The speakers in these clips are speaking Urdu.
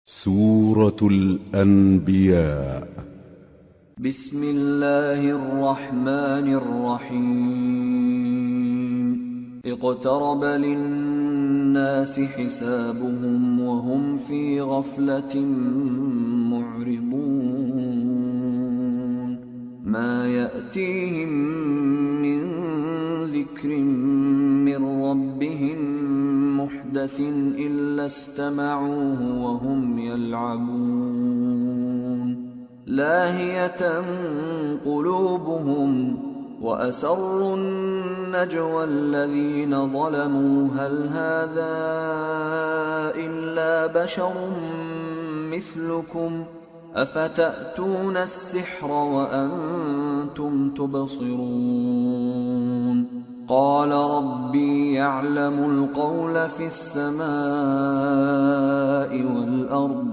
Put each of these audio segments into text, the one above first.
سورة الأنبياء. بسم الله الرحمن الرحيم. اقترب للناس حسابهم وهم في غفلة معرضون. ما يأتيهم من ذكر من ربهم محدث إلا استمعوه وهم يلعبون. لاهية قلوبهم وأسروا النجوى الذين ظلموا هل هذا إلا بشر مثلكم أفتأتون السحر وأنتم تبصرون. قال ربي يعلم القول في السماء والأرض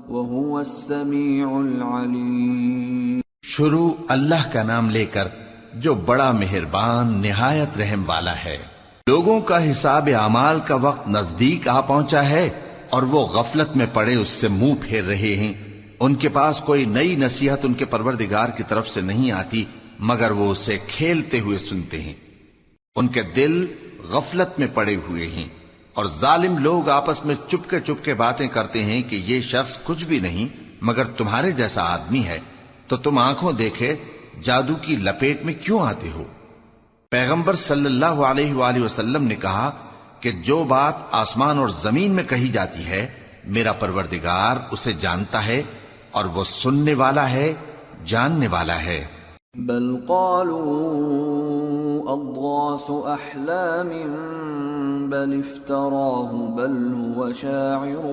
وهو السمیع العلیم. شروع اللہ کا نام لے کر جو بڑا مہربان نہایت رحم والا ہے. لوگوں کا حساب اعمال کا وقت نزدیک آ پہنچا ہے اور وہ غفلت میں پڑے اس سے منہ پھیر رہے ہیں. ان کے پاس کوئی نئی نصیحت ان کے پروردگار کی طرف سے نہیں آتی مگر وہ اسے کھیلتے ہوئے سنتے ہیں. ان کے دل غفلت میں پڑے ہوئے ہیں اور ظالم لوگ آپس میں چپکے باتیں کرتے ہیں کہ یہ شخص کچھ بھی نہیں مگر تمہارے جیسا آدمی ہے تو تم آنکھوں دیکھے جادو کی لپیٹ میں کیوں آتے ہو. پیغمبر صلی اللہ علیہ وآلہ وسلم نے کہا کہ جو بات آسمان اور زمین میں کہی جاتی ہے میرا پروردگار اسے جانتا ہے اور وہ سننے والا ہے جاننے والا ہے. بل قالوا اضغاث احلام بل افتراه بل هو شاعر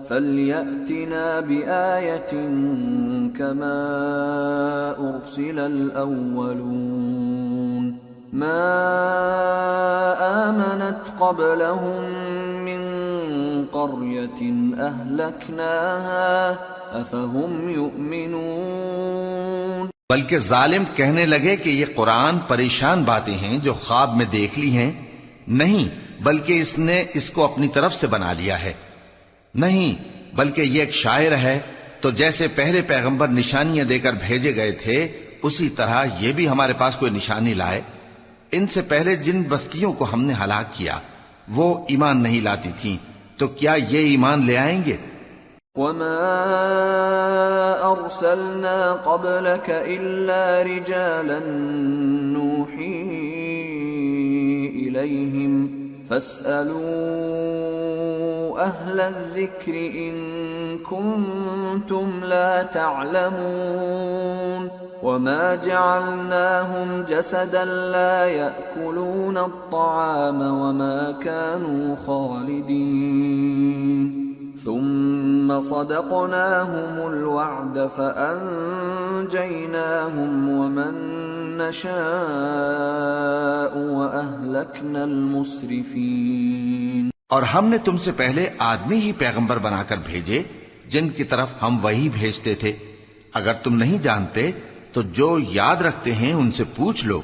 فليأتنا بآية كما أرسل الأولون. ما آمنت قبلهم من قرية أهلكناها أفهم يؤمنون. بلکہ ظالم کہنے لگے کہ یہ قرآن پریشان باتیں ہیں جو خواب میں دیکھ لی ہیں. نہیں بلکہ اس نے اس کو اپنی طرف سے بنا لیا ہے. نہیں بلکہ یہ ایک شاعر ہے. تو جیسے پہلے پیغمبر نشانیاں دے کر بھیجے گئے تھے اسی طرح یہ بھی ہمارے پاس کوئی نشانی لائے. ان سے پہلے جن بستیوں کو ہم نے ہلاک کیا وہ ایمان نہیں لاتی تھیں تو کیا یہ ایمان لے آئیں گے؟ وما أرسلنا قبلك إلا رجالا نوحي إليهم فاسألوا أهل الذكر إن كنتم لا تعلمون. وما جعلناهم جسدا لا يأكلون الطعام وما كانوا خالدين ثم صدقناهم الوعد فأنجيناهم ومن نشاء وأهلكنا المسرفين. اور ہم نے تم سے پہلے آدمی ہی پیغمبر بنا کر بھیجے جن کی طرف ہم وہی بھیجتے تھے. اگر تم نہیں جانتے تو جو یاد رکھتے ہیں ان سے پوچھ لو.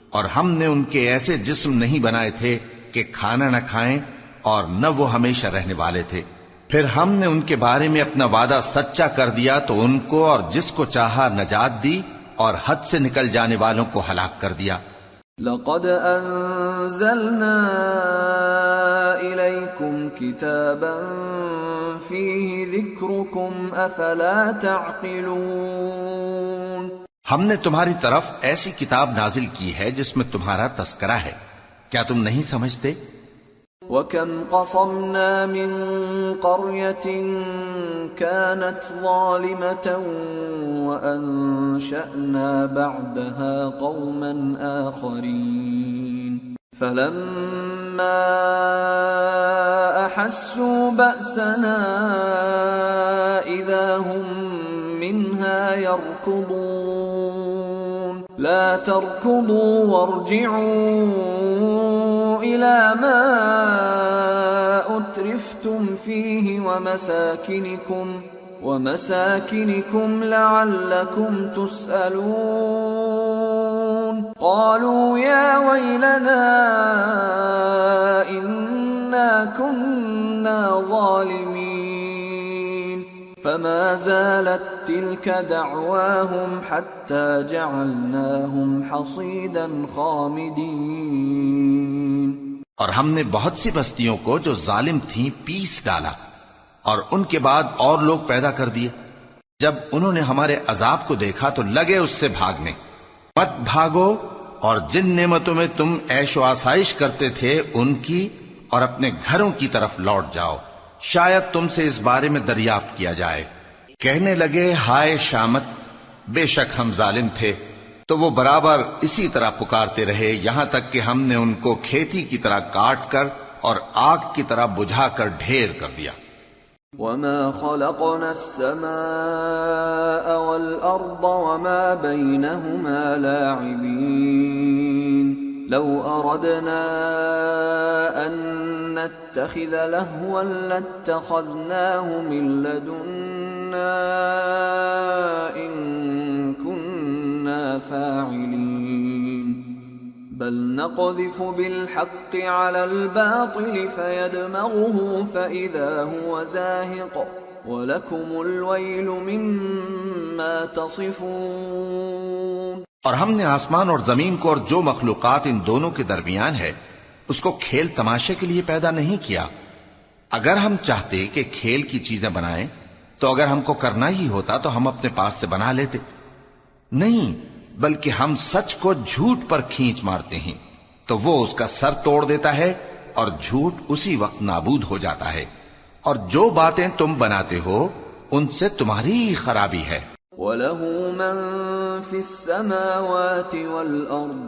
اور ہم نے ان کے ایسے جسم نہیں بنائے تھے کہ کھانا نہ کھائیں اور نہ وہ ہمیشہ رہنے والے تھے. پھر ہم نے ان کے بارے میں اپنا وعدہ سچا کر دیا تو ان کو اور جس کو چاہا نجات دی اور حد سے نکل جانے والوں کو ہلاک کر دیا. لقد انزلنا الیکم کتابا فیہ ذکرکم افلا تعقلون. ہم نے تمہاری طرف ایسی کتاب نازل کی ہے جس میں تمہارا تذکرہ ہے. کیا تم نہیں سمجھتے؟ وَكَمْ قَصَمْنَا مِنْ قَرْيَةٍ كَانَتْ ظَالِمَةً وَأَنشَأْنَا بَعْدَهَا قَوْمًا آخَرِينَ فَلَمَّا أَحَسُّوا بَأْسَنَا إِذَا هُمْ مِنْهَا يَرْكُضُونَ. لَا تَرْكُضُوا وَارْجِعُوا إِلَى مَا أُتْرِفْتُمْ فِيهِ وَمَسَاكِنِكُمْ لَعَلَّكُمْ تُسْأَلُونَ. قَالُوا يَا وَيْلَنَا إِنَّا كُنَّا كنا ظالمين فما زالت تلك دعواهم حتى جعلناهم حصيدا خامدين۔ اور ہم نے بہت سی بستیوں کو جو ظالم تھیں پیس ڈالا، اور ان کے بعد اور لوگ پیدا کر دیے۔ جب انہوں نے ہمارے عذاب کو دیکھا تو لگے اس سے بھاگنے۔ مت بھاگو، اور جن نعمتوں میں تم عیش و آسائش کرتے تھے ان کی اور اپنے گھروں کی طرف لوٹ جاؤ، شاید تم سے اس بارے میں دریافت کیا جائے۔ کہنے لگے ہائے شامت، بے شک ہم ظالم تھے، تو وہ برابر اسی طرح پکارتے رہے یہاں تک کہ ہم نے ان کو کھیتی کی طرح کاٹ کر اور آگ کی طرح بجھا کر ڈھیر کر دیا۔ وما خلقنا السماء والأرض وما بينهما لاعبين لو أردنا أن نتخذ لهوا لاتخذناه من لدنا إن كنا فاعلين بل نقذف بالحق على الباطل فيدمغه فإذا هو زاهق وَلَكُمُ الْوَيْلُ مِمَّا تَصِفُونَ۔ اور ہم نے آسمان اور زمین کو اور جو مخلوقات ان دونوں کے درمیان ہے اس کو کھیل تماشے کے لیے پیدا نہیں کیا۔ اگر ہم چاہتے کہ کھیل کی چیزیں بنائیں تو اگر ہم کو کرنا ہی ہوتا تو ہم اپنے پاس سے بنا لیتے، نہیں بلکہ ہم سچ کو جھوٹ پر کھینچ مارتے ہیں تو وہ اس کا سر توڑ دیتا ہے اور جھوٹ اسی وقت نابود ہو جاتا ہے، اور جو باتیں تم بناتے ہو ان سے تمہاری خرابی ہے۔ وَلَهُ مَن فِي السَّمَاوَاتِ وَالْأَرْضِ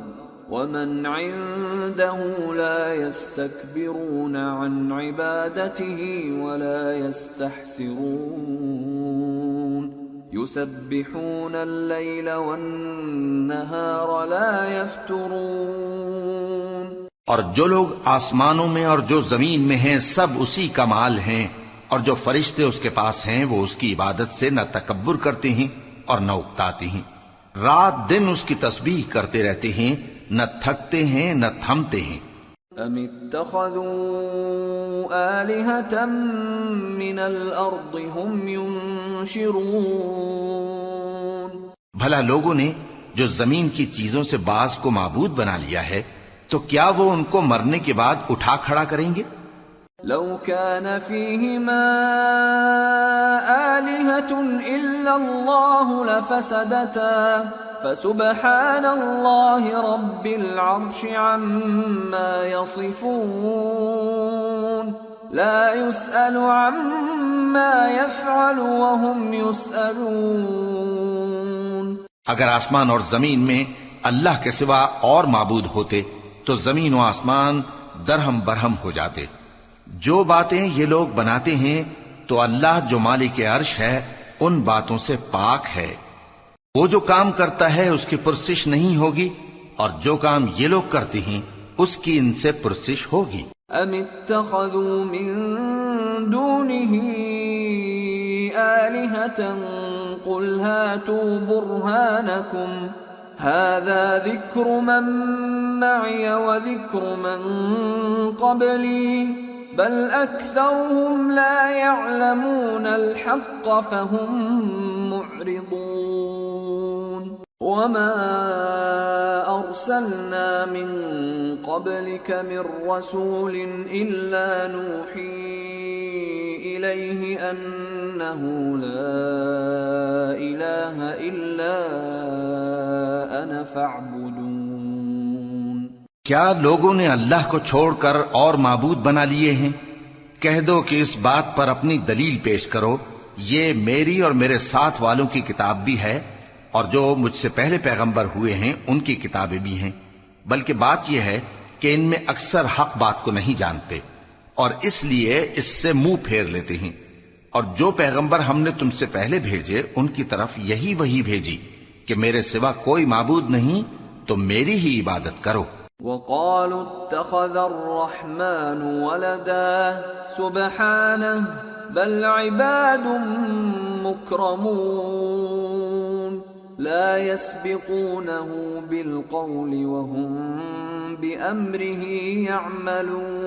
وَمَنْ عِندَهُ لَا يَسْتَكْبِرُونَ عَنْ عِبَادَتِهِ وَلَا يَسْتَحْسِرُونَ يُسَبِّحُونَ اللَّيْلَ وَالنَّهَارَ لَا يَفْتُرُونَ۔ اور جو لوگ آسمانوں میں اور جو زمین میں ہیں سب اسی کا مال ہیں، اور جو فرشتے اس کے پاس ہیں وہ اس کی عبادت سے نہ تکبر کرتے ہیں اور نہ اکتاتے ہیں، رات دن اس کی تسبیح کرتے رہتے ہیں، نہ تھکتے ہیں نہ تھمتے ہیں۔ ام اتخذوا آلہۃ من الارض هم ينشرون۔ بھلا لوگوں نے جو زمین کی چیزوں سے بعض کو معبود بنا لیا ہے تو کیا وہ ان کو مرنے کے بعد اٹھا کھڑا کریں گے؟ لو كان فيهما آلهة إلا الله لفسدتا فسبحان الله رب العرش عما يصفون لا يسأل عما يفعل وهم يسألون۔ اگر آسمان اور زمین میں اللہ کے سوا اور معبود ہوتے تو زمین و آسمان درہم برہم ہو جاتے۔ جو باتیں یہ لوگ بناتے ہیں تو اللہ جو مالک عرش ہے ان باتوں سے پاک ہے، وہ جو کام کرتا ہے اس کی پرسش نہیں ہوگی، اور جو کام یہ لوگ کرتے ہیں اس کی ان سے پرسش ہوگی۔ ام اتخذوا من دونه آلهة قل هاتوا برهانكم هذا ذكر من معي وذكر من قبلي بل أكثرهم لا يعلمون الحق فهم معرضون۔ وما أرسلنا من قبلك من رسول إلا نوحي إليه أنه لا إله إلا أنا فاعبدون۔ کیا لوگوں نے اللہ کو چھوڑ کر اور معبود بنا لیے ہیں؟ کہہ دو کہ اس بات پر اپنی دلیل پیش کرو، یہ میری اور میرے ساتھ والوں کی کتاب بھی ہے، اور جو مجھ سے پہلے پیغمبر ہوئے ہیں ان کی کتابیں بھی ہیں، بلکہ بات یہ ہے کہ ان میں اکثر حق بات کو نہیں جانتے اور اس لیے اس سے منہ پھیر لیتے ہیں۔ اور جو پیغمبر ہم نے تم سے پہلے بھیجے ان کی طرف یہی وحی بھیجی کہ میرے سوا کوئی معبود نہیں تو میری ہی عبادت کرو۔ وقالوا اتخذ الرحمن ولدا سبحانه بل عباد مكرمون لا يسبقونه بالقول وهم بأمره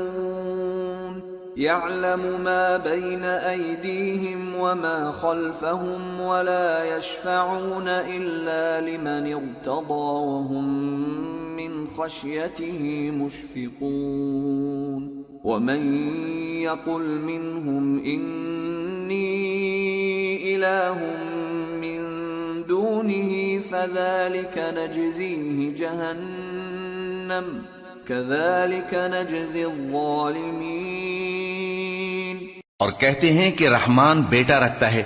يعملون يعلم ما بين أيديهم وما خلفهم ولا يشفعون إلا لمن ارتضى وهم من خشيته مشفقون ومن يقل منهم إني إله من دونه فذلك نجزيه جهنم كذلك نجزي الظالمين۔ اور کہتے ہیں کہ رحمان بیٹا رکھتا ہے،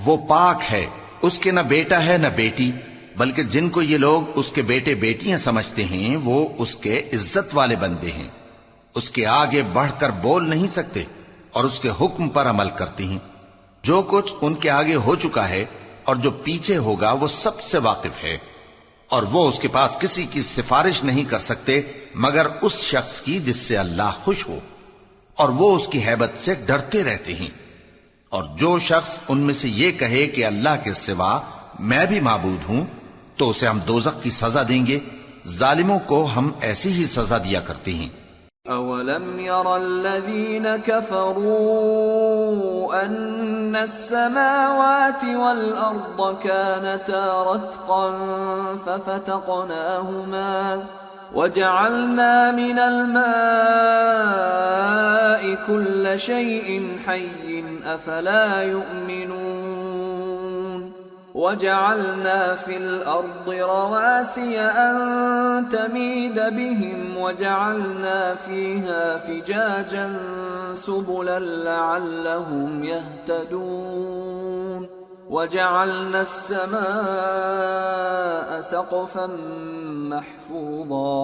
وہ پاک ہے، اس کے نہ بیٹا ہے نہ بیٹی، بلکہ جن کو یہ لوگ اس کے بیٹے بیٹیاں سمجھتے ہیں وہ اس کے عزت والے بندے ہیں، اس کے آگے بڑھ کر بول نہیں سکتے اور اس کے حکم پر عمل کرتے ہیں۔ جو کچھ ان کے آگے ہو چکا ہے اور جو پیچھے ہوگا وہ سب سے واقف ہے، اور وہ اس کے پاس کسی کی سفارش نہیں کر سکتے مگر اس شخص کی جس سے اللہ خوش ہو، اور وہ اس کی ہیبت سے ڈرتے رہتے ہیں۔ اور جو شخص ان میں سے یہ کہے کہ اللہ کے سوا میں بھی معبود ہوں تو اسے ہم دوزخ کی سزا دیں گے، ظالموں کو ہم ایسی ہی سزا دیا کرتے ہیں۔ أَوَلَمْ يَرَ الَّذِينَ كَفَرُوا أَنَّ السَّمَاوَاتِ وَالْأَرْضَ كَانَتَا رَتْقًا فَفَتَقْنَاهُمَا وَجَعَلْنَا مِنَ الْمَاءِ كُلَّ شَيْءٍ حَيٍّ أَفَلَا يُؤْمِنُونَ وَجَعَلْنَا فِي الْأَرْضِ رَوَاسِيَ أَن تَمِيدَ بِهِمْ وَجَعَلْنَا فِيهَا فِجَاجًا سُبُلًا لَعَلَّهُمْ يَهْتَدُونَ وَجَعَلْنَا السَّمَاءَ سَقْفًا مَحْفُوظًا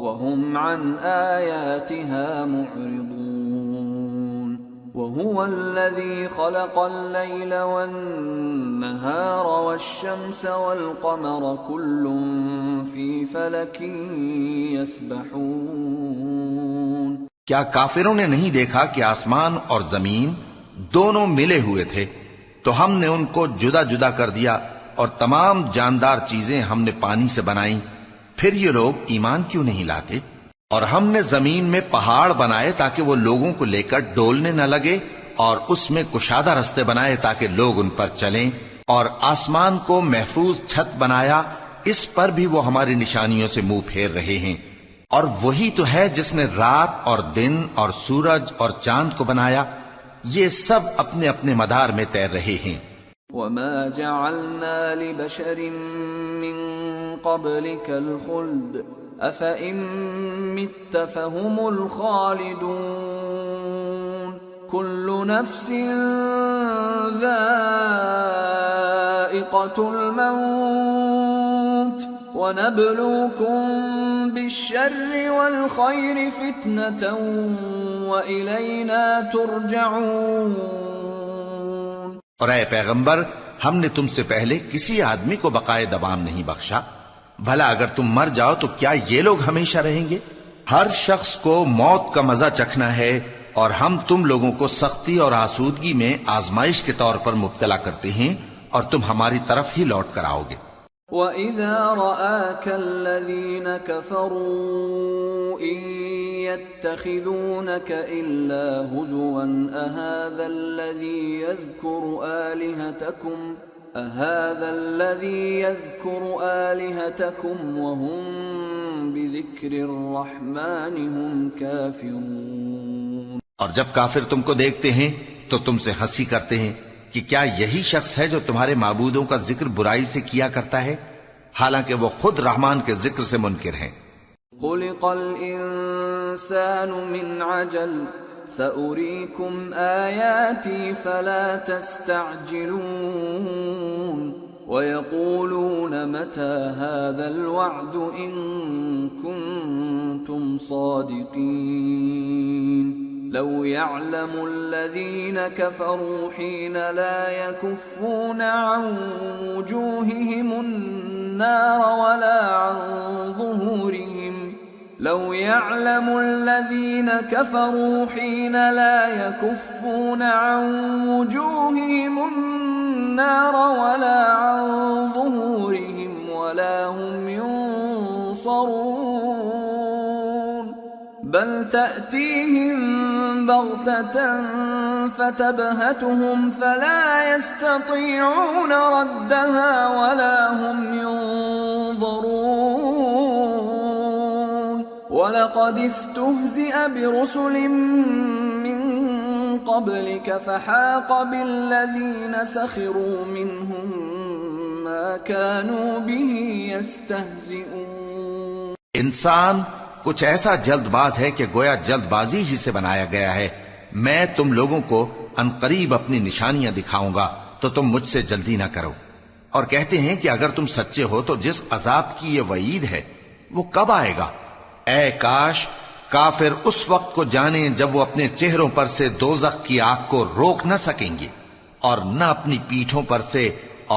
وَهُمْ عَنْ آيَاتِهَا مُعْرِضُونَ وَهُوَ الَّذِي خَلَقَ اللَّيْلَ وَالنَّهَارَ وَالشَّمْسَ وَالْقَمَرَ كُلٌّ فِي فَلَكٍ يَسْبَحُونَ۔ کیا کافروں نے نہیں دیکھا کہ آسمان اور زمین دونوں ملے ہوئے تھے تو ہم نے ان کو جدا جدا کر دیا، اور تمام جاندار چیزیں ہم نے پانی سے بنائیں، پھر یہ لوگ ایمان کیوں نہیں لاتے؟ اور ہم نے زمین میں پہاڑ بنائے تاکہ وہ لوگوں کو لے کر ڈولنے نہ لگے، اور اس میں کشادہ رستے بنائے تاکہ لوگ ان پر چلیں، اور آسمان کو محفوظ چھت بنایا، اس پر بھی وہ ہماری نشانیوں سے منہ پھیر رہے ہیں۔ اور وہی تو ہے جس نے رات اور دن اور سورج اور چاند کو بنایا، یہ سب اپنے اپنے مدار میں تیر رہے ہیں۔ وَمَا جَعَلْنَا لِبَشَرٍ مِّن قَبْلِكَ الْخُلْدَ أَفَإِن مِّتَّ فَهُمُ الْخَالِدُونَ كُلُّ نَفْسٍ ذَائِقَةُ الْمَوْتِ وَنَبْلُوكُم بِالشَّرِّ وَالْخَيْرِ فِتْنَةً وَإِلَيْنَا تُرْجَعُونَ۔ اور اے پیغمبر، ہم نے تم سے پہلے کسی آدمی کو بقائے دوام نہیں بخشا، بھلا اگر تم مر جاؤ تو کیا یہ لوگ ہمیشہ رہیں گے؟ ہر شخص کو موت کا مزہ چکھنا ہے، اور ہم تم لوگوں کو سختی اور آسودگی میں آزمائش کے طور پر مبتلا کرتے ہیں، اور تم ہماری طرف ہی لوٹ کر آؤ گے۔ وَإِذَا رَآكَ الَّذِينَ كَفَرُوا إِن يَتَّخِذُونَكَ إِلَّا هُزُوًا أَهَذَا الَّذِي يَذْكُرُ آلِهَتَكُمْ وَهُمْ بِذِكْرِ الرَّحْمَنِ هُمْ كَافِرُونَ۔ اور جب کافر تم کو دیکھتے ہیں تو تم سے ہنسی کرتے ہیں کہ کیا یہی شخص ہے جو تمہارے معبودوں کا ذکر برائی سے کیا کرتا ہے، حالانکہ وہ خود رحمان کے ذکر سے منکر ہیں۔ خُلِقَ الْإِنسَانُ مِنْ عَجَلٍ سَأُرِيكُمْ آيَاتِي فَلَا تَسْتَعْجِلُونَ وَيَقُولُونَ مَتَى هَذَا الْوَعْدُ إِن كُنتُمْ صَادِقِينَ لَوْ يَعْلَمُ الَّذِينَ كَفَرُوا حِينَ لَا يَكُفُّونَ عَن وُجُوهِهِمُ النَّارَ وَلَا عَن ظُهُورِهِمْ لَوْ يَعْلَمُ الَّذِينَ كَفَرُوا حِينَ لَا يَكُفُّونَ عَن وُجُوهِهِمُ النَّارَ وَلَا عَن ظُهُورِهِمْ وَلَا هُمْ يُنصَرُونَ بَلْ تأتيهم بغتة فتبهتهم فلا يستطيعون ردها ولا هم ينظرون وَلَقَدِ اسْتُهْزِئَ بِرُسُلٍ مِّن قَبْلِكَ فَحَاقَ بِالَّذِينَ سَخِرُوا مِنْهُم مَّا كَانُوا بِهِ يَسْتَهْزِئُونَ۔ انسان کچھ ایسا جلد باز ہے کہ گویا جلد بازی ہی سے بنایا گیا ہے۔ میں تم لوگوں کو عنقریب اپنی نشانیاں دکھاؤں گا تو تم مجھ سے جلدی نہ کرو، اور کہتے ہیں کہ اگر تم سچے ہو تو جس عذاب کی یہ وعید ہے وہ کب آئے گا؟ اے کاش کافر اس وقت کو جانیں جب وہ اپنے چہروں پر سے دوزخ کی آگ کو روک نہ سکیں گے، اور نہ اپنی پیٹھوں پر سے،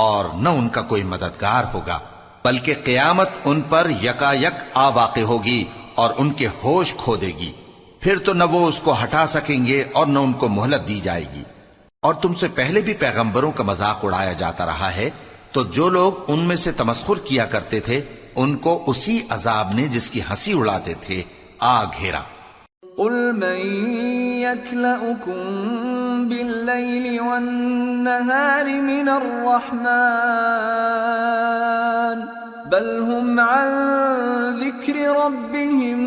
اور نہ ان کا کوئی مددگار ہوگا، بلکہ قیامت ان پر یکا یک آ واقع ہوگی اور ان کے ہوش کھو دے گی، پھر تو نہ وہ اس کو ہٹا سکیں گے اور نہ ان کو مہلت دی جائے گی۔ اور تم سے پہلے بھی پیغمبروں کا مذاق اڑایا جاتا رہا ہے، تو جو لوگ ان میں سے تمسخر کیا کرتے تھے ان کو اسی عذاب نے جس کی ہنسی اڑاتے تھے آ گھیرا۔ قل من يكلؤكم بالليل والنهار من الرحمن بل هم عن ذكر ربهم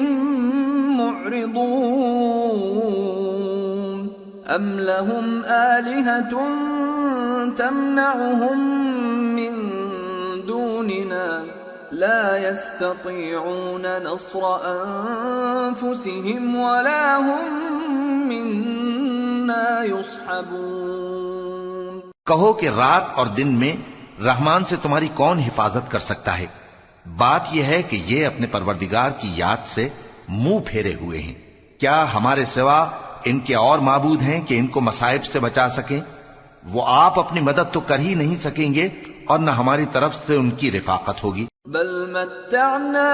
معرضون أم لهم آلهة تمنعهم من دوننا لا يستطيعون نصر أنفسهم ولا هم منا يصحبون۔ کہو کہ رات اور دن میں رحمان سے تمہاری کون حفاظت کر سکتا ہے؟ بات یہ ہے کہ یہ اپنے پروردگار کی یاد سے منہ پھیرے ہوئے ہیں۔ کیا ہمارے سوا ان کے اور معبود ہیں کہ ان کو مصائب سے بچا سکیں؟ وہ آپ اپنی مدد تو کر ہی نہیں سکیں گے اور نہ ہماری طرف سے ان کی رفاقت ہوگی۔ بل متعنا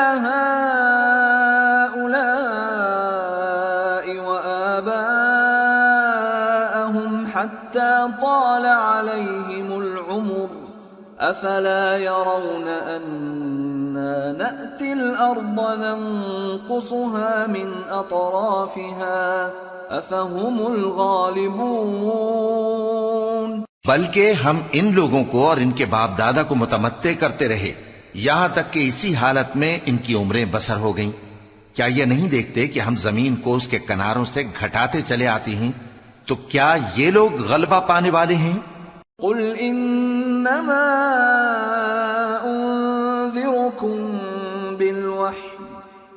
هؤلاء وآباءهم حتى طال عليهم العمر أفلا يرون أنا نأتي الأرض ننقصها من أطرافها أفهم الغالبون۔ بلکہ ہم ان لوگوں کو اور ان کے باپ دادا کو متمتع کرتے رہے یہاں تک کہ اسی حالت میں ان کی عمریں بسر ہو گئیں۔ کیا یہ نہیں دیکھتے کہ ہم زمین کو اس کے کناروں سے گھٹاتے چلے آتے ہیں؟ تو کیا یہ لوگ غلبہ پانے والے ہیں؟ قل انما انذركم بالوحی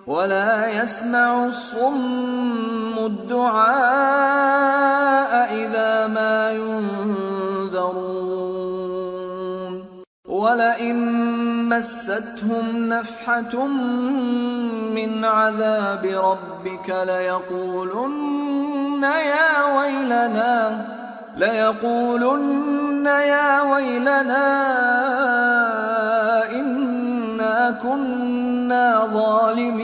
ولا يسمع الصم الدعاء اذا ما ينذرون ولئن مستهم نفحة من عذاب ربك ليقولن يا ويلنا إنا كنا ظالمين۔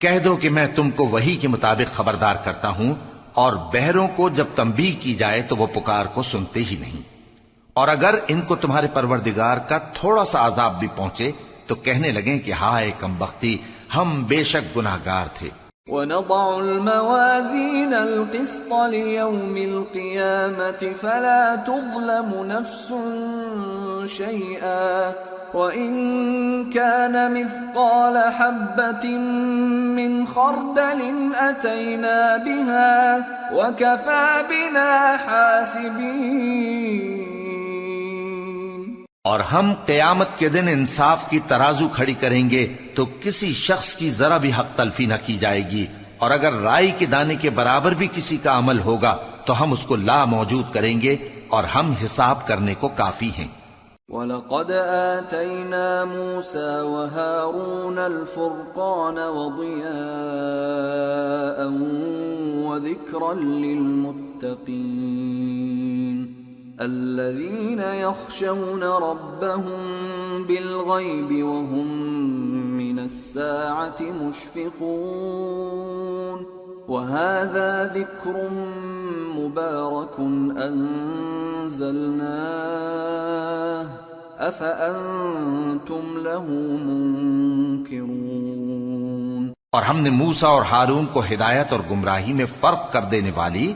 کہہ دو کہ میں تم کو وحی کے مطابق خبردار کرتا ہوں، اور بہروں کو جب تنبیہ کی جائے تو وہ پکار کو سنتے ہی نہیں، اور اگر ان کو تمہارے پروردگار کا تھوڑا سا عذاب بھی پہنچے تو کہنے لگیں کہ ہائے کم بختی، ہم بے شک گناہگار تھے۔ وَنَضَعُ الْمَوَازِينَ الْقِسْطَ لِيَوْمِ الْقِيَامَةِ فَلَا تُظْلَمُ نَفْسٌ شَيْئًا وَإِن كَانَ مِثْقَالَ حَبَّةٍ مِّنْ خَرْدَلٍ أَتَيْنَا بِهَا وَكَفَى بِنَا حَاسِبِينَ۔ اور ہم قیامت کے دن انصاف کی ترازو کھڑی کریں گے تو کسی شخص کی ذرا بھی حق تلفی نہ کی جائے گی، اور اگر رائی کے دانے کے برابر بھی کسی کا عمل ہوگا تو ہم اس کو لا موجود کریں گے، اور ہم حساب کرنے کو کافی ہیں۔ وَلَقَدْ آتَيْنَا مُوسَى وَهَارُونَ الْفُرْقَانَ وَضِيَاءً وَذِكْرًا لِّلْمُتَّقِينَ الذين يخشون ربهم بالغيب وهم من الساعة مشفقون وهذا ذكر مبارك أنزلناه أفأنتم له منكرون۔ اور ہم نے موسیٰ اور ہارون کو ہدایت اور گمراہی میں فرق کر دینے والی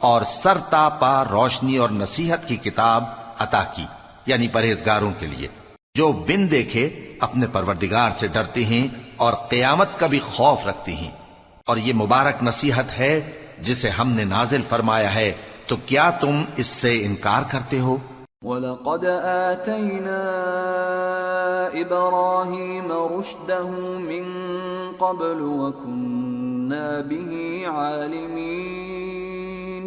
اور سر تا پا روشنی اور نصیحت کی کتاب عطا کی، یعنی پرہیزگاروں کے لیے جو بن دیکھے اپنے پروردگار سے ڈرتے ہیں اور قیامت کا بھی خوف رکھتے ہیں، اور یہ مبارک نصیحت ہے جسے ہم نے نازل فرمایا ہے، تو کیا تم اس سے انکار کرتے ہو؟ وَلَقَدْ آتَيْنَا إِبْرَاهِيمَ رُشْدَهُ مِنْ قَبْلُ وَكُنَّا بِهِ عَالِمِينَ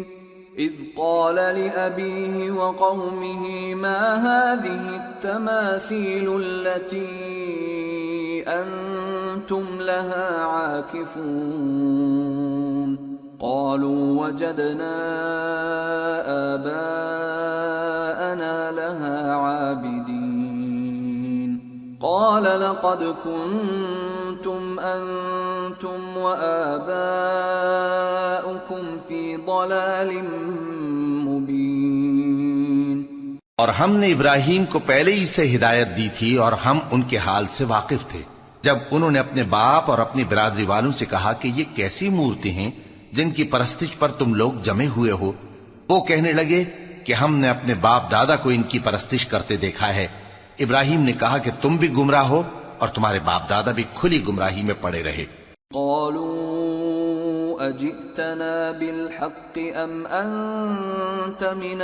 إِذْ قَالَ لِأَبِيهِ وَقَوْمِهِ مَا هَذِهِ التَّمَاثِيلُ الَّتِي أَنْتُمْ لَهَا عَاكِفُونَ قالوا وجدنا آباءنا لها عابدين قال لقد كنتم أنتم وآباؤكم في ضلال مبين۔ اور ہم نے ابراہیم کو پہلے ہی سے ہدایت دی تھی اور ہم ان کے حال سے واقف تھے جب انہوں نے اپنے باپ اور اپنی برادری والوں سے کہا کہ یہ کیسی مورتی ہیں جن کی پرستش پر تم لوگ جمے ہوئے ہو۔ وہ کہنے لگے کہ ہم نے اپنے باپ دادا کو ان کی پرستش کرتے دیکھا ہے۔ ابراہیم نے کہا کہ تم بھی گمراہ ہو اور تمہارے باپ دادا بھی کھلی گمراہی میں پڑے رہے۔ قالوا اجئتنا بالحق ام انت من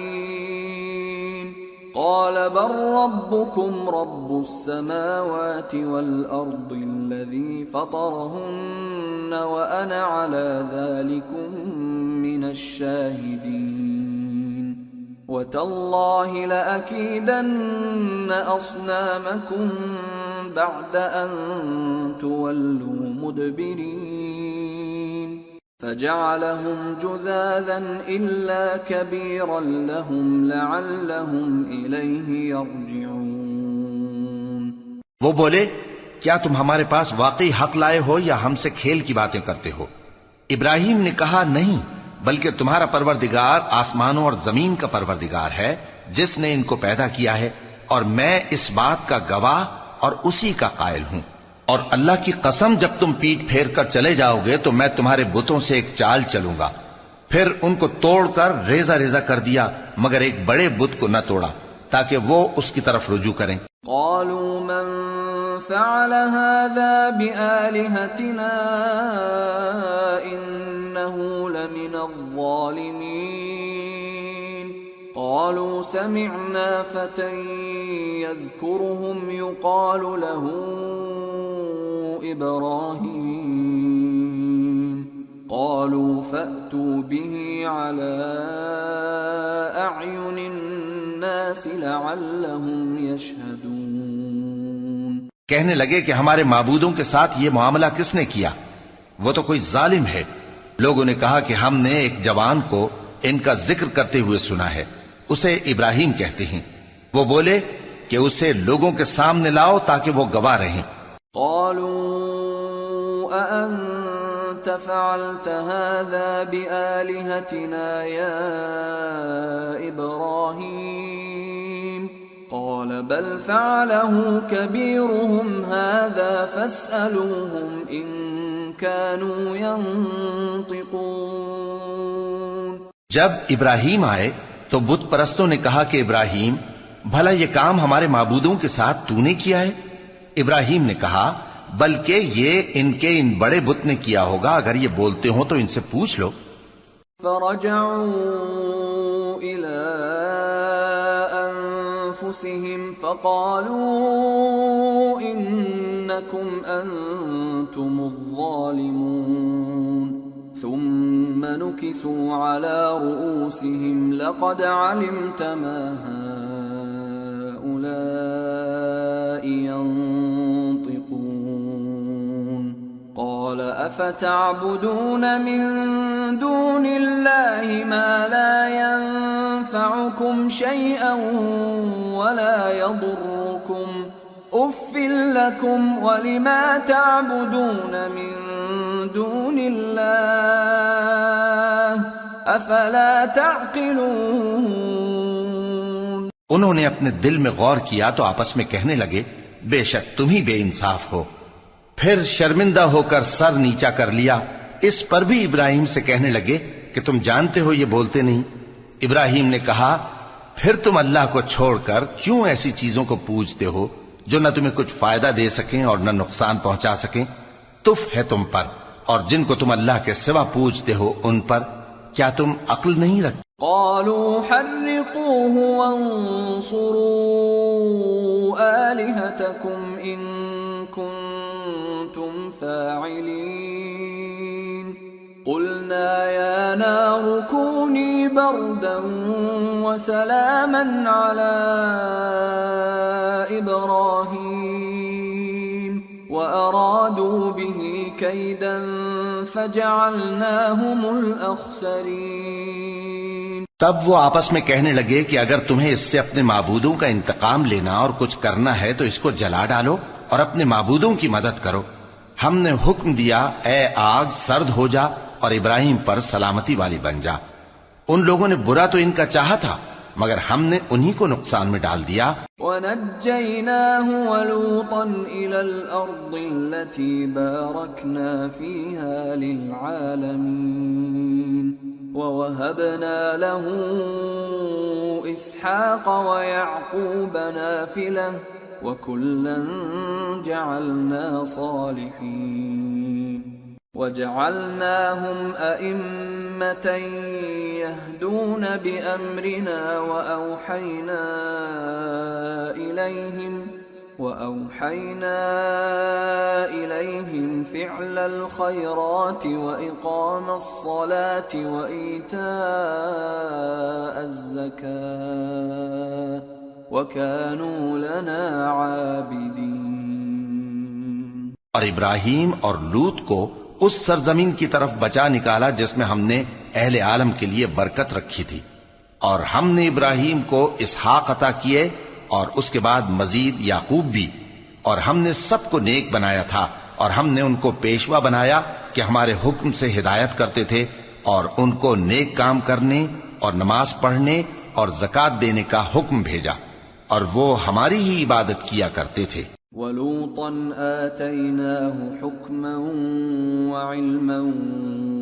اللاعبین قال بل ربكم رب السماوات والأرض الذي فطرهن وأنا على ذلكم من الشاهدين وتالله لأكيدن أصنامكم بعد أن تولوا مدبرين فجعلهم جذاذا إلا كبيرا لهم لعلهم إليه يرجعون۔ وہ بولے کیا تم ہمارے پاس واقعی حق لائے ہو یا ہم سے کھیل کی باتیں کرتے ہو؟ ابراہیم نے کہا نہیں، بلکہ تمہارا پروردگار آسمانوں اور زمین کا پروردگار ہے جس نے ان کو پیدا کیا ہے، اور میں اس بات کا گواہ اور اسی کا قائل ہوں۔ اور اللہ کی قسم جب تم پیٹ پھیر کر چلے جاؤ گے تو میں تمہارے بتوں سے ایک چال چلوں گا۔ پھر ان کو توڑ کر ریزہ ریزہ کر دیا مگر ایک بڑے بت کو نہ توڑا تاکہ وہ اس کی طرف رجوع کریں۔ قالوا من فعل هذا بآلهتنا إنه لمن الظالمين قالوا سمعنا فتى يذكرهم يقال له إبراهيم قالوا فأتوا به على أعين الناس لعلهم يشهدون۔ کہنے لگے کہ ہمارے معبودوں کے ساتھ یہ معاملہ کس نے کیا؟ وہ تو کوئی ظالم ہے۔ لوگوں نے کہا کہ ہم نے ایک جوان کو ان کا ذکر کرتے ہوئے سنا ہے، اسے ابراہیم کہتے ہیں۔ وہ بولے کہ اسے لوگوں کے سامنے لاؤ تاکہ وہ گواہ رہیں۔ قالوا أأنت فعلت هذا بآلهتنا يا إبراهيم قال بل فعله كبيرهم هذا فاسألوهم إن كانوا ينطقون۔ جب ابراہیم آئے تو بت پرستوں نے کہا کہ ابراہیم بھلا یہ کام ہمارے معبودوں کے ساتھ تو نے کیا ہے؟ ابراہیم نے کہا بلکہ یہ ان کے ان بڑے بت نے کیا ہوگا، اگر یہ بولتے ہوں تو ان سے پوچھ لو۔ فرجعوا إلى أنفسهم فقالوا إنكم أنتم الظالمون ثم نكسوا على رؤوسهم لقد علمت ما هؤلاء ينطقون قال أفتعبدون من دون الله ما لا ينفعكم شيئا ولا يضركم أف لكم ولما تعبدون من دون الله أفلا تعقلون۔ انہوں نے اپنے دل میں غور کیا تو آپس میں کہنے لگے بے شک تم ہی بے انصاف ہو۔ پھر شرمندہ ہو کر سر نیچا کر لیا۔ اس پر بھی ابراہیم سے کہنے لگے کہ تم جانتے ہو یہ بولتے نہیں۔ ابراہیم نے کہا پھر تم اللہ کو چھوڑ کر کیوں ایسی چیزوں کو پوجتے ہو جو نہ تمہیں کچھ فائدہ دے سکیں اور نہ نقصان پہنچا سکیں؟ تف ہے تم پر اور جن کو تم اللہ کے سوا پوجتے ہو ان پر، کیا تم عقل نہیں رکھتے؟ قالوا حرقوه وانصروا آلهتكم إن كنتم فاعلين قلنا يا نار كوني بردا وسلاما على إبراهيم وأرادوا به كيدا فجعلناهم الأخسرين۔ تب وہ آپس میں کہنے لگے کہ اگر تمہیں اس سے اپنے معبودوں کا انتقام لینا اور کچھ کرنا ہے تو اس کو جلا ڈالو اور اپنے معبودوں کی مدد کرو۔ ہم نے حکم دیا اے آگ سرد ہو جا اور ابراہیم پر سلامتی والی بن جا۔ ان لوگوں نے برا تو ان کا چاہا تھا مگر ہم نے انہی کو نقصان میں ڈال دیا۔ وَنَجَّيْنَاهُ وَلُوطًا إِلَى الْأَرْضِ الَّتِي بَارَكْنَا فِيهَا لِلْعَالَمِينَ وَوَهَبْنَا لَهُ إِسْحَاقَ وَيَعْقُوبَ نَافِلَةً وَكُلًّا جَعَلْنَا صَالِحِينَ وَجَعَلْنَاهُمْ أَئِمَّةً يَهْدُونَ بِأَمْرِنَا وَأَوْحَيْنَا إِلَيْهِمْ فِعْلَ الْخَيْرَاتِ وَإِقَامَ الصَّلَاةِ وَإِيتَاءَ الزَّكَاةِ وَكَانُوا لَنَا عَابِدِينَ۔ اور ابراہیم اور لوط کو اس سرزمین کی طرف بچا نکالا جس میں ہم نے اہل عالم کے لیے برکت رکھی تھی، اور ہم نے ابراہیم کو اسحاق عطا کیے اور اس کے بعد مزید یعقوب بھی، اور ہم نے سب کو نیک بنایا تھا، اور ہم نے ان کو پیشوا بنایا کہ ہمارے حکم سے ہدایت کرتے تھے اور ان کو نیک کام کرنے اور نماز پڑھنے اور زکوٰۃ دینے کا حکم بھیجا، اور وہ ہماری ہی عبادت کیا کرتے تھے۔ وَلُوطًا آتَيْنَاهُ حُكْمًا وَعِلْمًا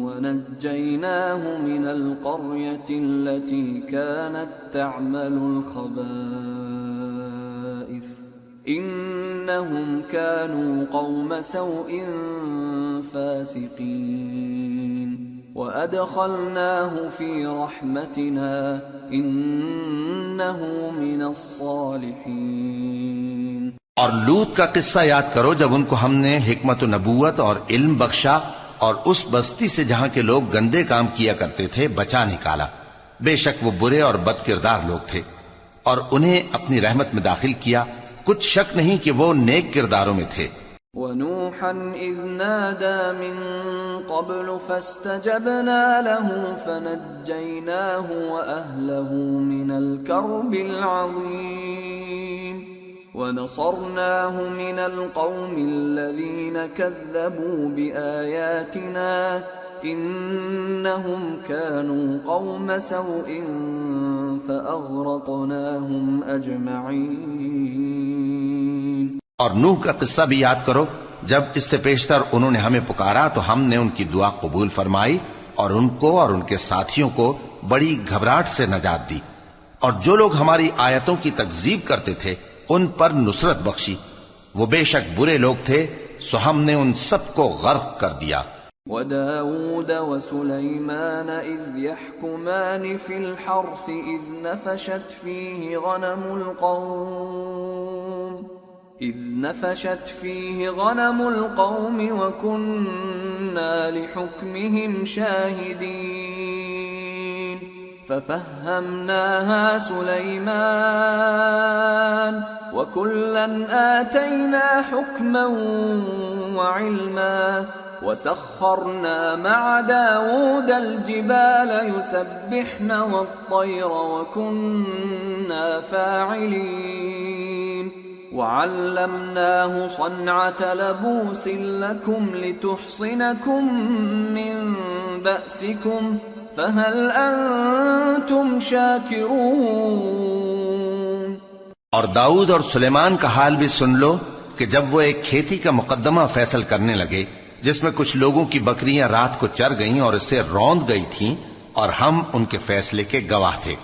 وَنَجَّيْنَاهُ مِنَ الْقَرْيَةِ الَّتِي كَانَتْ تَعْمَلُ الْخَبَائِثَ إِنَّهُمْ كَانُوا قَوْمَ سَوْءٍ فَاسِقِينَ وَأَدْخَلْنَاهُ فِي رَحْمَتِنَا إِنَّهُ مِنَ الصَّالِحِينَ۔ اور لوط کا قصہ یاد کرو جب ان کو ہم نے حکمت و نبوت اور علم بخشا اور اس بستی سے جہاں کے لوگ گندے کام کیا کرتے تھے بچا نکالا۔ بے شک وہ برے اور بد کردار لوگ تھے، اور انہیں اپنی رحمت میں داخل کیا، کچھ شک نہیں کہ وہ نیک کرداروں میں تھے۔ وَنُوحًا إِذْ نَادَى مِن قَبْلُ فَاسْتَجَبْنَا لَهُ فَنَجَّيْنَاهُ وَأَهْلَهُ مِنَ الْكَرْبِ الْعَظِيمِ وَنَصَرْنَاهُ مِنَ الْقَوْمِ الَّذِينَ كَذَّبُوا بِآيَاتِنَا إِنَّهُمْ كَانُوا قَوْمَ سَوْءٍ فَأَغْرَقْنَاهُمْ أَجْمَعِينَ۔ اور نوح کا قصہ بھی یاد کرو جب اس سے پیشتر انہوں نے ہمیں پکارا تو ہم نے ان کی دعا قبول فرمائی اور ان کو اور ان کے ساتھیوں کو بڑی گھبراہٹ سے نجات دی، اور جو لوگ ہماری آیتوں کی تکذیب کرتے تھے ان پر نصرت بخشی۔ وہ بے شک برے لوگ تھے سو ہم نے ان سب کو غرق کر دیا۔ وَدَاوُودَ وَسُلَيْمَانَ إِذْ يَحْكُمَانِ فِي الْحَرْثِ إِذْ نَفَشَتْ فِيهِ غَنَمُ الْقَوْمِ وَكُنَّا لِحُكْمِهِمْ شَاهِدِينَ فَفَهَّمْنَاهَا سُلَيْمَانَ وَكُلًّا آتَيْنَا حُكْمًا وَعِلْمًا وَسَخَّرْنَا مَعَ دَاوُودَ الْجِبَالَ يُسَبِّحْنَ وَالطَّيْرَ وَكُنَّا فَاعِلِينَ وَعَلَّمْنَاهُ صَنْعَةَ لَبُوسٍ لَكُمْ لِتُحْصِنَكُمْ مِنْ بَأْسِكُمْ فَهَلْ أَنْتُمْ شَاكِرُونَ۔ اور داؤد اور سلیمان کا حال بھی سن لو کہ جب وہ ایک کھیتی کا مقدمہ فیصل کرنے لگے جس میں کچھ لوگوں کی بکریاں رات کو چر گئیں اور اسے روند گئی تھیں اور ہم ان کے فیصلے کے گواہ تھے،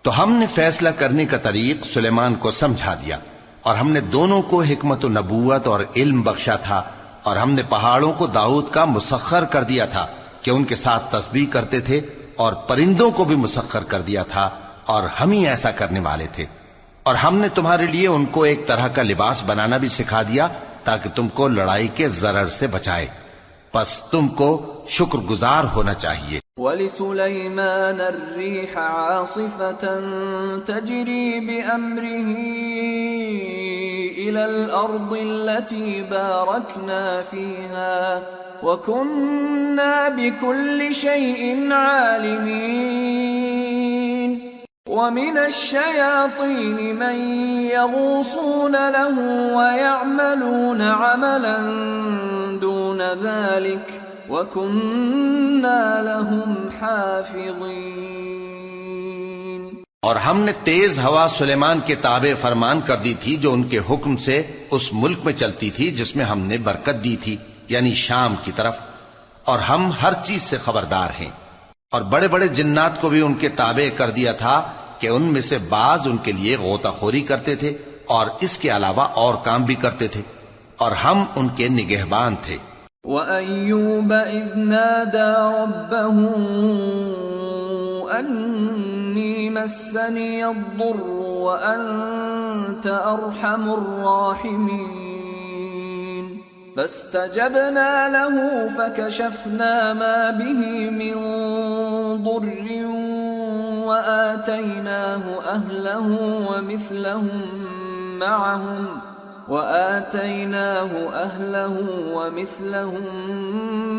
تو ہم نے فیصلہ کرنے کا طریق سلیمان کو سمجھا دیا، اور ہم نے دونوں کو حکمت و نبوت اور علم بخشا تھا، اور ہم نے پہاڑوں کو داؤد کا مسخر کر دیا تھا کہ ان کے ساتھ تسبیح کرتے تھے، اور پرندوں کو بھی مسخر کر دیا تھا، اور ہم ہی ایسا کرنے والے تھے، اور ہم نے تمہارے لیے ان کو ایک طرح کا لباس بنانا بھی سکھا دیا تاکہ تم کو لڑائی کے ضرر سے بچائے، پس تم کو شکر گزار ہونا چاہیے۔ وَلِسُلَيْمَانَ الرِّيحَ عَاصِفَةً تَجْرِي بِأَمْرِهِ إِلَى الْأَرْضِ الَّتِي بَارَكْنَا فِيهَا وَكُنَّا بِكُلِّ شَيْءٍ عَالِمِينَ وَمِنَ الشَّيَاطِينِ مَن يَغُوصُونَ لَهُ وَيَعْمَلُونَ عَمَلًا دُونَ ذَلِكَ وَكُنَّا لَهُمْ حَافِظِينَ۔ اور ہم نے تیز ہوا سلیمان کے تابع فرمان کر دی تھی جو ان کے حکم سے اس ملک میں چلتی تھی جس میں ہم نے برکت دی تھی، یعنی شام کی طرف، اور ہم ہر چیز سے خبردار ہیں، اور بڑے بڑے جنات کو بھی ان کے تابع کر دیا تھا کہ ان میں سے بعض ان کے لیے غوطہ خوری کرتے تھے اور اس کے علاوہ اور کام بھی کرتے تھے، اور ہم ان کے نگہبان تھے۔ وَأَيُّوبَ إِذْ نَادَى رَبَّهُ أَنِّي مَسَّنِيَ الضُّرُّ وَأَنْتَ أَرْحَمُ الرَّاحِمِينَ فَاسْتَجَبْنَا لَهُ فَكَشَفْنَا مَا بِهِ مِنْ ضُرٍّ وَآتَيْنَاهُ أَهْلَهُ وَمِثْلَهُم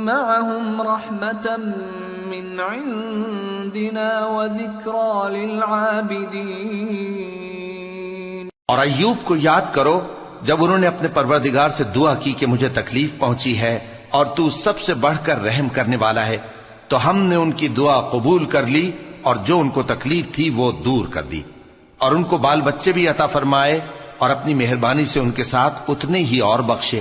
مَّعَهُمْ رَحْمَةً مِّنْ عِندِنَا وَذِكْرَىٰ لِلْعَابِدِينَ۔ اور ایوب کو یاد کرو جب انہوں نے اپنے پروردگار سے دعا کی کہ مجھے تکلیف پہنچی ہے اور تو سب سے بڑھ کر رحم کرنے والا ہے، تو ہم نے ان کی دعا قبول کر لی اور جو ان کو تکلیف تھی وہ دور کر دی، اور ان کو بال بچے بھی عطا فرمائے، اور اپنی مہربانی سے ان کے ساتھ اتنے ہی اور بخشے،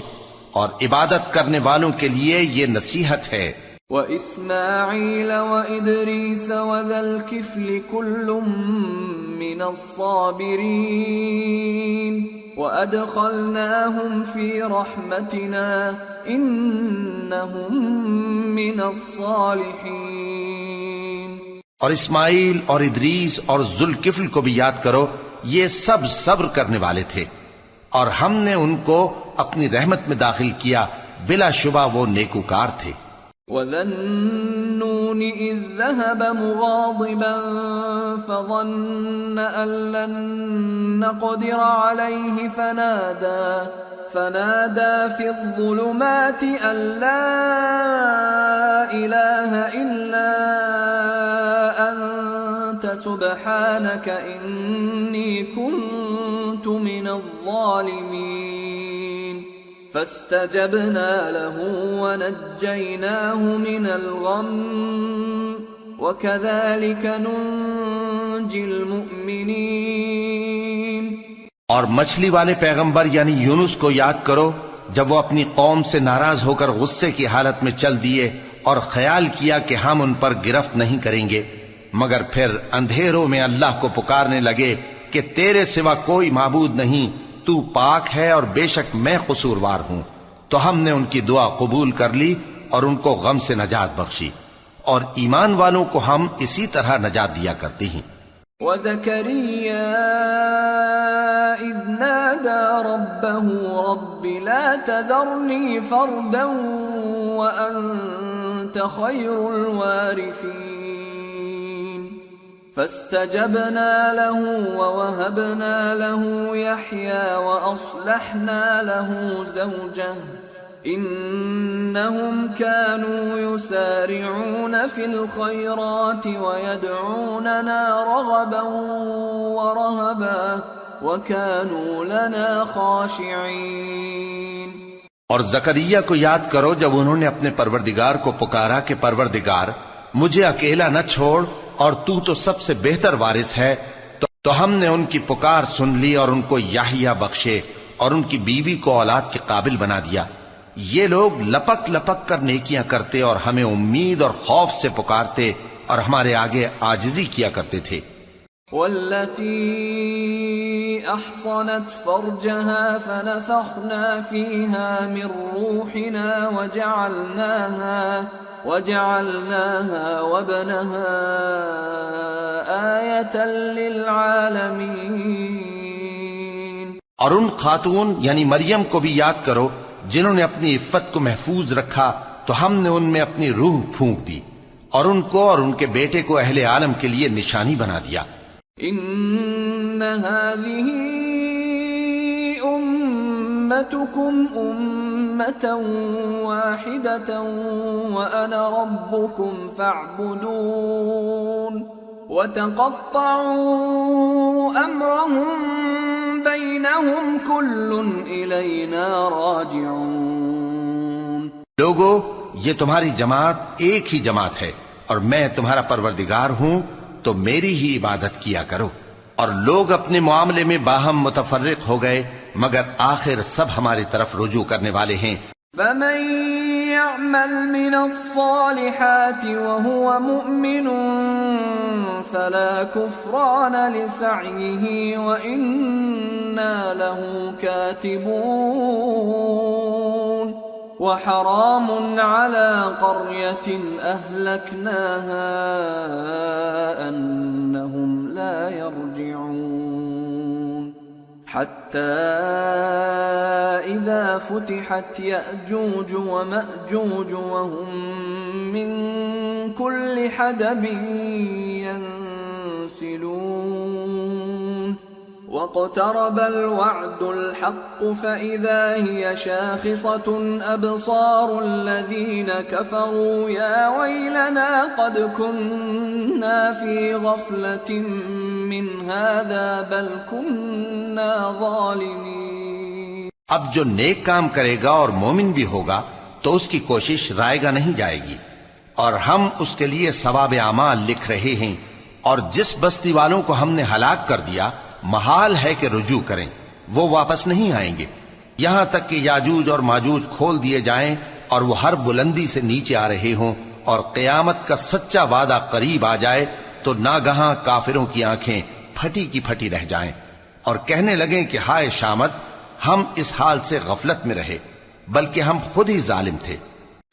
اور عبادت کرنے والوں کے لیے یہ نصیحت ہے۔ وَإِسْمَاعِيلَ وَإِدْرِيسَ وَذَا الْكِفْلِ كُلٌّ مِّنَ الصَّابِرِينَ وَأَدْخَلْنَاهُمْ فِي رَحْمَتِنَا إِنَّهُمْ مِنَ الصَّالِحِينَ۔ اور اسماعیل اور ادریس اور ذوالکفل کو بھی یاد کرو، یہ سب صبر کرنے والے تھے، اور ہم نے ان کو اپنی رحمت میں داخل کیا، بلا شبہ وہ نیکوکار تھے۔ وَذَا النُّونِ إِذ ذَّهَبَ مُغَاضِبًا فَظَنَّ أَن لَّن نَّقْدِرَ عَلَيْهِ فَنَادَىٰ فِي الظُّلُمَاتِ أَن لَّا إِلَٰهَ إِلَّا أَنتَ سُبْحَانَكَ إِنِّي كُنتُ مِنَ الظَّالِمِينَ فَاسْتَجَبْنَا لَهُ وَنَجَّيْنَاهُ مِنَ الْغَمِّ وَكَذَلِكَ نُنجِي الْمُؤْمِنِينَ۔ اور مچھلی والے پیغمبر یعنی یونس کو یاد کرو جب وہ اپنی قوم سے ناراض ہو کر غصے کی حالت میں چل دیے اور خیال کیا کہ ہم ان پر گرفت نہیں کریں گے، مگر پھر اندھیروں میں اللہ کو پکارنے لگے کہ تیرے سوا کوئی معبود نہیں، تو پاک ہے اور بے شک میں قصوروار ہوں، تو ہم نے ان کی دعا قبول کر لی اور ان کو غم سے نجات بخشی، اور ایمان والوں کو ہم اسی طرح نجات دیا کرتے ہیں۔ وَزَكَرِيَّا إِذْ نَادَى رَبَّهُ رَبِّ لَا تَذَرْنِي فَرْدًا وَأَنْتَ خَيْرُ الْوَارِثِينَ فَاسْتَجَبْنَا لَهُ وَوَهَبْنَا لَهُ يَحْيَىٰ وَأَصْلَحْنَا لَهُ زَوْجَهُ إِنَّهُمْ كَانُوا يُسَارِعُونَ فِي الْخَيْرَاتِ وَيَدْعُونَنَا رَغَبًا وَرَهَبًا وَكَانُوا لَنَا خَاشِعِينَ۔ اور زکریا کو یاد کرو جب انہوں نے اپنے پروردگار کو پکارا کہ پروردگار مجھے اکیلا نہ چھوڑ اور تو سب سے بہتر وارث ہے، تو ہم نے ان کی پکار سن لی اور ان کو یحییٰ بخشے اور ان کی بیوی کو اولاد کے قابل بنا دیا. یہ لوگ لپک لپک کر نیکیاں کرتے اور ہمیں امید اور خوف سے پکارتے اور ہمارے آگے عاجزی کیا کرتے تھے. والتي أحصنت فرجها فنفخنا فيها من روحنا وجعلناها وابنها آية للعالمين. اور ان خاتون یعنی مریم کو بھی یاد کرو جنہوں نے اپنی عفت کو محفوظ رکھا تو ہم نے ان میں اپنی روح پھونک دی اور ان کو اور ان کے بیٹے کو اہل عالم کے لیے نشانی بنا دیا. ان هذه امتكم امة واحدة وانا ربكم فاعبدون وتقطعوا امرهم بينهم كل الینا راجعون. لوگو یہ تمہاری جماعت ایک ہی جماعت ہے اور میں تمہارا پروردگار ہوں تو میری ہی عبادت کیا کرو. اور لوگ اپنے معاملے میں باہم متفرق ہو گئے مگر آخر سب ہماری طرف رجوع کرنے والے ہیں. فمن يعمل من الصالحات وهو مؤمن فلا كفران لسعيه وإنا له كاتبون. وحرام على قرية أهلكناها أنهم لا يرجعون. حتى إذا فتحت يأجوج ومأجوج وهم من كل حدب ينسلون. واقترب الوعد الحق فإذا هي شاخصة أبصار الذين كفروا يا ويلنا قد كنا في غفلة من هذا بل كنا ظالمين. اب جو نیک کام کرے گا اور مومن بھی ہوگا تو اس کی کوشش رائے گا نہیں جائے گی اور ہم اس کے لیے ثواب اعمال لکھ رہے ہیں. اور جس بستی والوں کو ہم نے ہلاک کر دیا محال ہے کہ رجوع کریں، وہ واپس نہیں آئیں گے یہاں تک کہ یاجوج اور ماجوج کھول دیے جائیں اور وہ ہر بلندی سے نیچے آ رہے ہوں اور قیامت کا سچا وعدہ قریب آ جائے تو ناگہاں کافروں کی آنکھیں پھٹی کی پھٹی رہ جائیں اور کہنے لگیں کہ ہائے شامت، ہم اس حال سے غفلت میں رہے بلکہ ہم خود ہی ظالم تھے.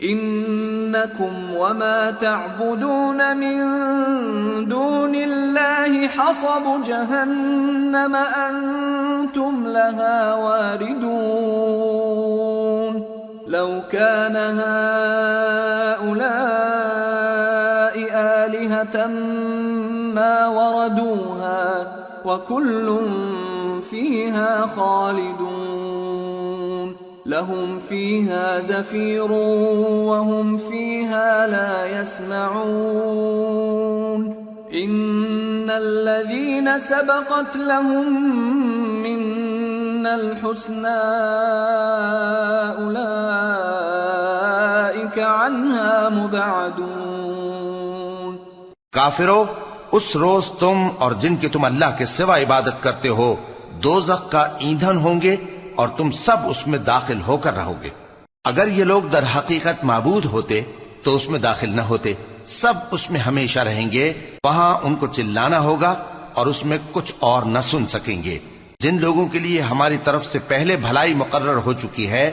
انکم وما تعبدون من دون اللہ حصب جہنم انتم لها واردون. لو كان هؤلاء آلهة ما وردوها وكل فيها خالدون. لهم فيها زفير وهم فيها لا يسمعون. إن الذين سبقت لهم منا الحسنى أولئك عنها مبعدون. کافرو، اس روز تم اور جن کی تم اللہ کے سوا عبادت کرتے ہو دوزخ کا ایندھن ہوں گے اور تم سب اس میں داخل ہو کر رہو گے. اگر یہ لوگ در حقیقت معبود ہوتے تو اس میں داخل نہ ہوتے. سب اس میں ہمیشہ رہیں گے. وہاں ان کو چلانا ہوگا اور اس میں کچھ اور نہ سن سکیں گے. جن لوگوں کے لیے ہماری طرف سے پہلے بھلائی مقرر ہو چکی ہے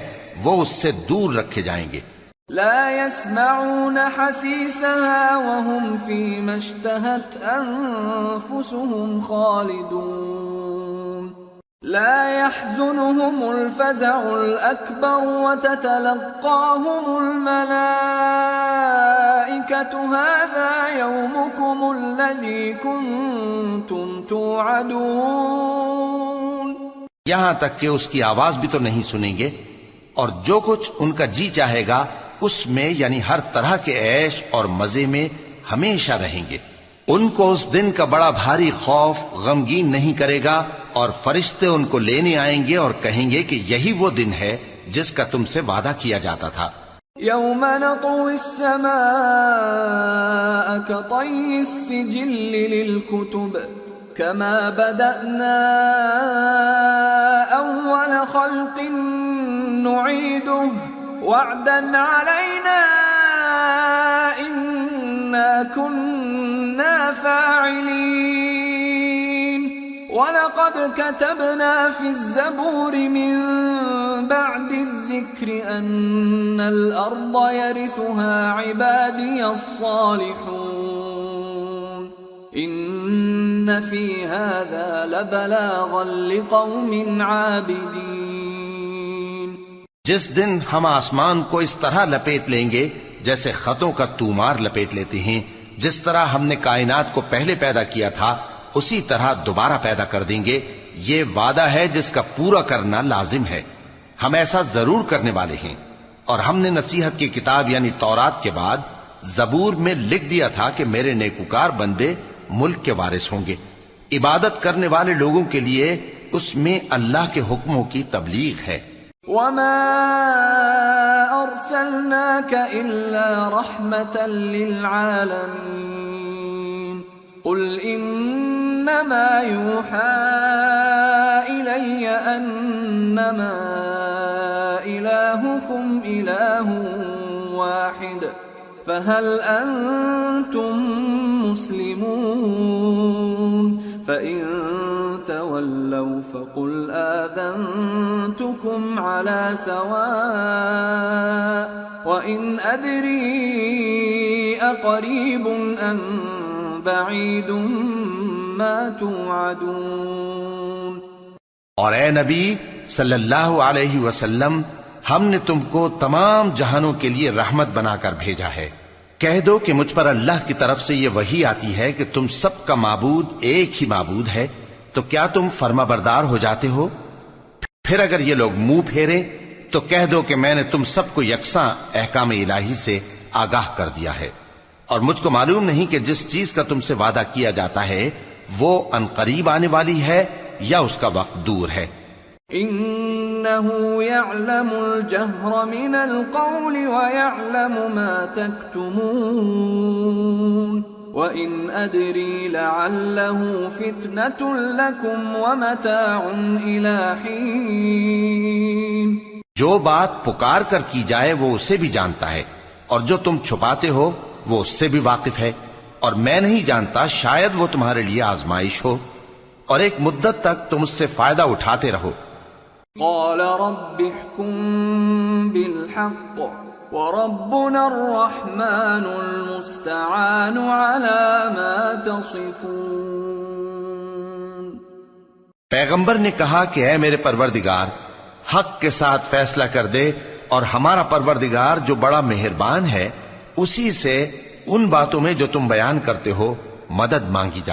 وہ اس سے دور رکھے جائیں گے. لا يسمعون حسيسها وهم فيما اشتهت أنفسهم خالدون. لا يحزنهم الفزع الأكبر وتتلقاهم الملائكة هذا يومكم الذي كنتم توعدون. یہاں تک کہ اس کی آواز بھی تو نہیں سنیں گے اور جو کچھ ان کا جی چاہے گا اس میں یعنی ہر طرح کے عیش اور مزے میں ہمیشہ رہیں گے. ان کو اس دن کا بڑا بھاری خوف غمگین نہیں کرے گا اور فرشتے ان کو لینے آئیں گے اور کہیں گے کہ یہی وہ دن ہے جس کا تم سے وعدہ کیا جاتا تھا. يوم نطوي السماء كطي السجل للكتب كما بدأنا أول خلق نعيده وعدا علينا إنا كنا فاعلين ولقد كتبنا في الزبور من بعد الذكر أن الأرض يرثها عبادي الصالحون إن في هذا لبلاغا لقوم عابدين. جس دن ہم آسمان کو اس طرح لپیٹ لیں گے جیسے خطوں کا تومار لپیٹ لیتے ہیں، جس طرح ہم نے کائنات کو پہلے پیدا کیا تھا اسی طرح دوبارہ پیدا کر دیں گے. یہ وعدہ ہے جس کا پورا کرنا لازم ہے. ہم ایسا ضرور کرنے والے ہیں. اور ہم نے نصیحت کی کتاب یعنی تورات کے بعد زبور میں لکھ دیا تھا کہ میرے نیکوکار بندے ملک کے وارث ہوں گے. عبادت کرنے والے لوگوں کے لیے اس میں اللہ کے حکموں کی تبلیغ ہے. وما أرسلناك إلا رحمة للعالمين قل إنما يوحى إلي أنما إلهكم إله واحد فهل أنتم مسلمون فإن تولوا فقل آذنتكم على سواء وإن أدري أقريب أم بعيد ما توعدون. اور اے نبی صلی اللہ علیہ وسلم، ہم نے تم کو تمام جہانوں کے لیے رحمت بنا کر بھیجا ہے. کہہ دو کہ مجھ پر اللہ کی طرف سے یہ وحی آتی ہے کہ تم سب کا معبود ایک ہی معبود ہے، تو کیا تم فرما بردار ہو جاتے ہو؟ پھر اگر یہ لوگ منہ پھیریں تو کہہ دو کہ میں نے تم سب کو یکساں احکام الہی سے آگاہ کر دیا ہے، اور مجھ کو معلوم نہیں کہ جس چیز کا تم سے وعدہ کیا جاتا ہے وہ عنقریب آنے والی ہے یا اس کا وقت دور ہے. إنه يعلم الجهر من القول ويعلم ما تكتمون وإن أدري لعله فتنة لكم ومتاع إلى حين. جو بات پکار کر کی جائے وہ اسے بھی جانتا ہے، اور جو تم چھپاتے ہو وہ اس سے بھی واقف ہے، اور میں نہیں جانتا، شاید وہ تمہارے لیے آزمائش ہو، اور ایک مدت تک تم اس سے فائدہ اٹھاتے رہو. قال رب احكم بالحق وربنا الرحمن المستعان على ما تصفون. پیغمبر نے کہا کہ اے میرے پروردگار، حق کے ساتھ فیصلہ کر دے، اور ہمارا پروردگار جو بڑا مہربان ہے اسی سے ان باتوں میں جو تم بیان کرتے ہو مدد مانگی جاتی